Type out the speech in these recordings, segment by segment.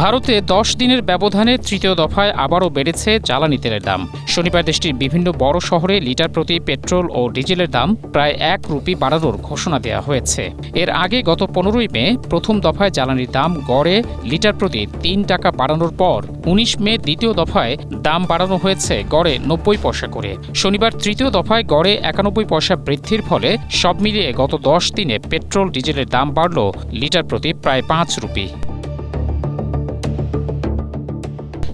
ভারতে 10 দিনের ব্যবধানে তৃতীয় দফায় আবারও বেড়েছে জ্বালানি তেলের দাম। শনিবার দেশটির বিভিন্ন বড় শহরে লিটার প্রতি পেট্রোল ও ডিজেলের দাম প্রায় 1 রুপি বাড়ানোর ঘোষণা দেওয়া হয়েছে। এর আগে গত 15ই মে প্রথম দফায় জ্বালানির দাম গড়ে লিটার প্রতি 3 টাকা বাড়ানোর পর 19 মে দ্বিতীয় দফায় দাম বাড়ানো হয়েছে গড়ে 90 পয়সা করে। শনিবার তৃতীয় দফায় গড়ে 91 পয়সা বৃদ্ধির ফলে সব মিলিয়ে গত 10 দিনে পেট্রোল ডিজেলের দাম বাড়ল লিটার প্রতি প্রায় 5 রুপি।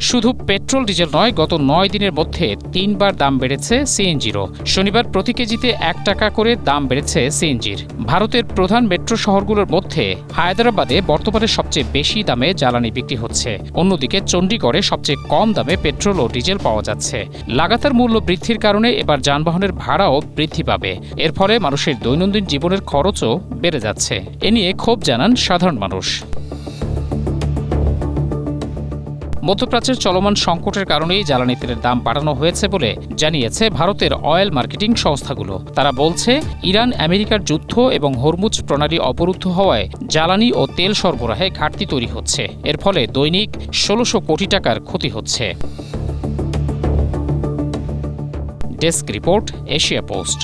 শুধু পেট্রোল ডিজেল নয়, গত 9 দিনের মধ্যে 3 বার দাম বেড়েছে সিএনজিরও। শনিবার প্রতি কেজিতে 1 টাকা করে দাম বেড়েছে সিএনজির। ভারতের প্রধান মেট্রো শহরগুলোর মধ্যে হায়দ্রাবাদে বর্তমানে সবচেয়ে বেশি দামে জ্বালানি বিক্রি হচ্ছে। অন্যদিকে চণ্ডীগড়ে সবচেয়ে কম দামে পেট্রোল ও ডিজেল পাওয়া যাচ্ছে। লাগাতার মূল্য বৃদ্ধির কারণে এবার যানবাহনের ভাড়াও বৃদ্ধি পাবে। এর ফলে মানুষের দৈনন্দিন জীবনের খরচও বেড়ে যাচ্ছে। এ নিয়ে ক্ষোভ জানান সাধারণ মানুষ। মধ্যপ্রাচ্যের চলমান সংকটের কারণেই জ্বালানি তেলের দাম বাড়ানো হয়েছে বলে জানিয়েছে ভারতের অয়েল মার্কেটিং সংস্থাগুলো। তারা বলছে, ইরান আমেরিকার যুদ্ধ এবং হরমুজ প্রণালী অবরুদ্ধ হওয়ায় জ্বালানি ও তেল সরবরাহে ঘাটতি তৈরি হচ্ছে। এর ফলে দৈনিক 1600 কোটি টাকার ক্ষতি হচ্ছে। Desk report, Asia post.